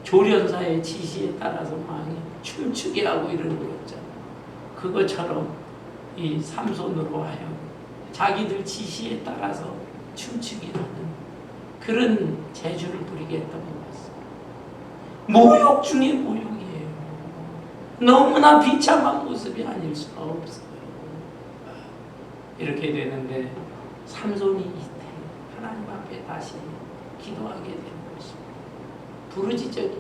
Speaker 1: 조련사의 지시에 따라서 막 춤추게 하고 이런 거 있잖아요. 그것처럼 이 삼손으로 하여금 자기들 지시에 따라서 춤추게 하는 그런 재주를 부리게 했던 것 같습니다. 모욕 중에 모욕이에요. 너무나 비참한 모습이 아닐 수가 없어요. 이렇게 되는데 삼손이 이때 하나님 앞에 다시 기도하게 되는 것입니다. 부르짖어기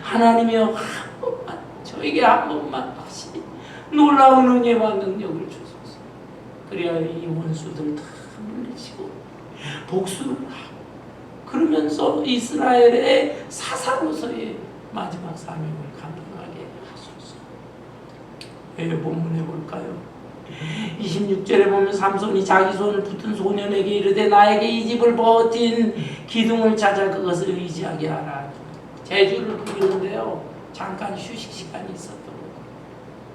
Speaker 1: 하나님이여 한 번만 저에게 한 번만 다시 놀라운 은혜와 능력을 주소서. 그래야 이 원수들 다 물리치고 복수를 하고 그러면서 이스라엘의 사사로서의 마지막 사명을 감당하게 하소서. 본문에 볼까요? 26절에 보면 삼손이 자기 손을 붙은 소년에게 이르되 나에게 이 집을 버틴 기둥을 찾아 그것을 의지하게 하라. 재주를 부리는데요 잠깐 휴식 시간이 있었던 거예요.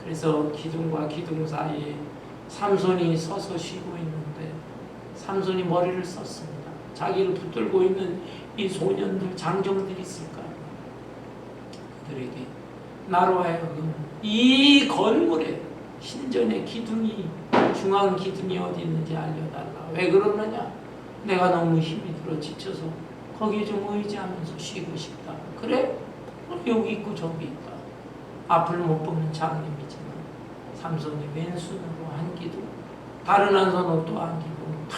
Speaker 1: 그래서 기둥과 기둥 사이에 삼손이 서서 쉬고 있는데 삼손이 머리를 썼습니다. 자기를 붙들고 있는 이 소년들 장정들이 있을까요? 그들에게 나로 하여금 이 건물에 신전의 기둥이 중앙 기둥이 어디 있는지 알려달라. 왜 그러느냐? 내가 너무 힘이 들어 지쳐서 거기에 좀 의지하면서 쉬고 싶다. 그래? 여기 있고 저기 있다. 앞을 못 보는 장님이지만 삼손이 왼손으로 한 기둥, 다른 한 손으로 또 한 기둥, 다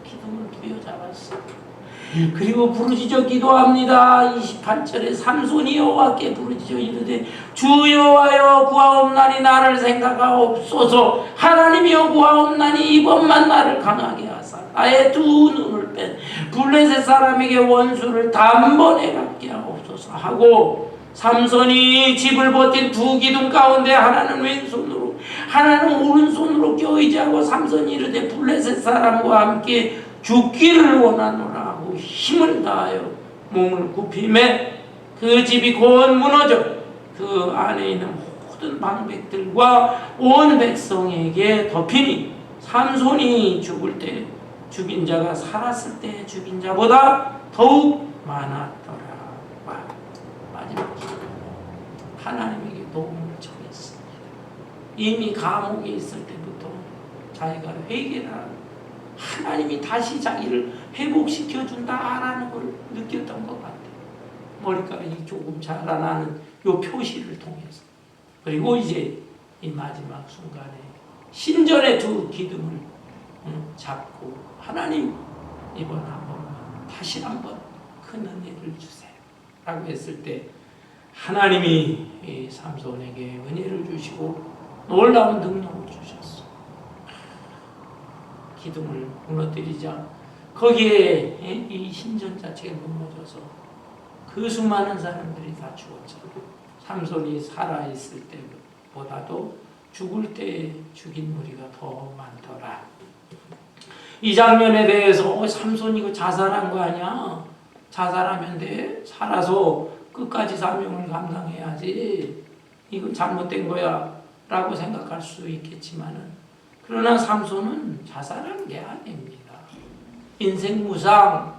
Speaker 1: 기둥을 부여잡았어. 그리고 부르짖어 기도합니다. 28절에 삼손이 여호와께 부르짖어 이르되 주 여호와여 구하옵나니 나를 생각하옵소서. 하나님이여 구하옵나니 이번만 나를 강하게 하사 나의 두 눈을 뺀 블레셋 사람에게 원수를 단번에 갚게 하옵소서 하고 삼손이 집을 버틴 두 기둥 가운데 하나는 왼손으로 하나는 오른손으로 껴의지하고 삼손이 이르되 블레셋 사람과 함께 죽기를 원하노라 하고 힘을 다하여 몸을 굽히매 그 집이 곧 무너져 그 안에 있는 모든 방백들과 온 백성에게 덮이니 삼손이 죽을 때 죽인 자가 살았을 때 죽인 자보다 더욱 많았더라. 마지막 하나님에게 도움을 청했습니다. 이미 감옥에 있을 때부터 자기가 회개를 하고 하나님이 다시 자기를 회복시켜준다라는 걸 느꼈던 것 같아요. 머리카락이 조금 자라나는 요 표시를 통해서. 그리고 이제 이 마지막 순간에 신전의 두 기둥을 잡고 하나님 이번 한 번만 다시 한번 큰 은혜를 주세요 라고 했을 때 하나님이 이 삼손에게 은혜를 주시고 놀라운 능력을 주셨어. 기둥을 무너뜨리자 거기에 이 신전 자체가 무너져서 그 수많은 사람들이 다 죽었잖아요. 삼손이 살아있을 때보다도 죽을 때 죽인 무리가 더 많더라. 이 장면에 대해서 삼손이 이거 자살한 거 아니야? 자살하면 돼? 살아서 끝까지 사명을 감당해야지. 이건 잘못된 거야 라고 생각할 수 있겠지만은 그러나 삼손은 자살한 게 아닙니다. 인생 무상,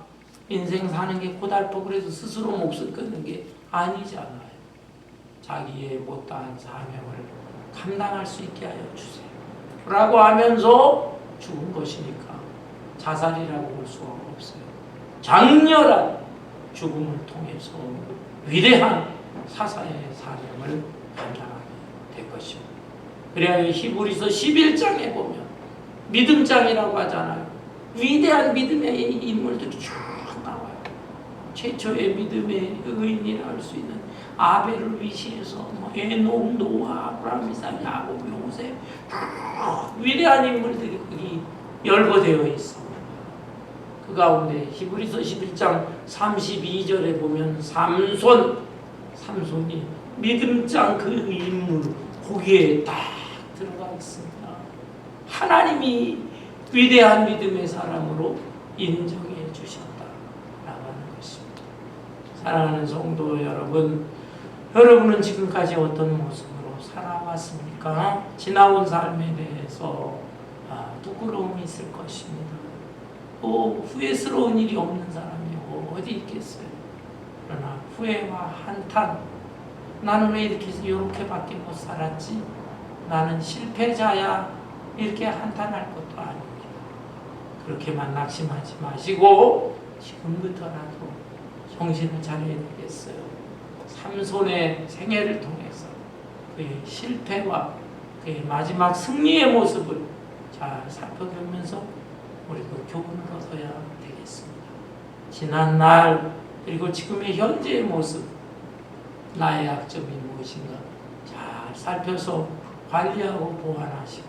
Speaker 1: 인생 사는 게 고달퍼 그래서 스스로 목숨 끊는 게 아니잖아요. 자기의 못다한 사명을 감당할 수 있게 하여 주세요 라고 하면서 죽은 것이니까 자살이라고 볼 수가 없어요. 장렬한 죽음을 통해서 위대한 사사의 사명을 감당하게 될 것입니다. 그래야 히브리서 11장에 보면 믿음장이라고 하잖아요. 위대한 믿음의 인물들이 쭉 나와요. 최초의 믿음의 의인이라 할 수 있는 아벨을 위시해서 에녹, 노아, 아브라함, 이삭, 야곱, 요셉 위대한 인물들이 거기 열거되어 있습니다. 그 가운데 히브리서 11장 32절에 보면 삼손이 믿음장 그 인물 거기에 딱 들어가 있습니다. 하나님이 위대한 믿음의 사람으로 인정해 주셨다라고 하는 것입니다. 사랑하는 성도 여러분, 여러분은 지금까지 어떤 모습으로 살아왔습니까? 지나온 삶에 대해서 부끄러움이 있을 것입니다. 후회스러운 일이 없는 사람이 어디 있겠어요? 그러나 후회와 한탄, 나는 왜 이렇게밖에 못 살았지? 나는 실패자야, 이렇게 한탄할 것도 아닙니다. 그렇게만 낙심하지 마시고 지금부터라도 정신을 차려야 되겠어요. 삼손의 생애를 통해서 그의 실패와 그의 마지막 승리의 모습을 잘 살펴보면서 우리가 교훈을 얻어야 되겠습니다. 지난날 그리고 지금의 현재의 모습, 나의 약점이 무엇인가 잘 살펴서 관리하고 보완하시고,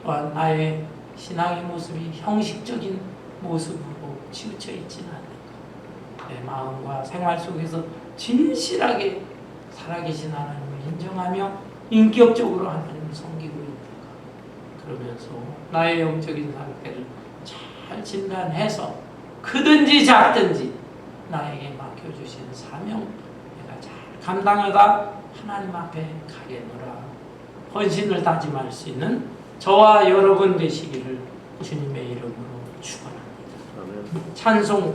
Speaker 1: 또한 나의 신앙의 모습이 형식적인 모습으로 치우쳐 있지는 않는가, 내 마음과 생활 속에서 진실하게 살아계신 하나님을 인정하며 인격적으로 하나님을 섬기고 있는가, 그러면서 나의 영적인 상태를 잘 진단해서 크든지 작든지 나에게 맡겨주신 사명 내가 잘 감당하다 하나님 앞에 가겠노라 헌신을 다짐할 수 있는 저와 여러분 되시기를 주님의 이름으로 축원합니다. 찬송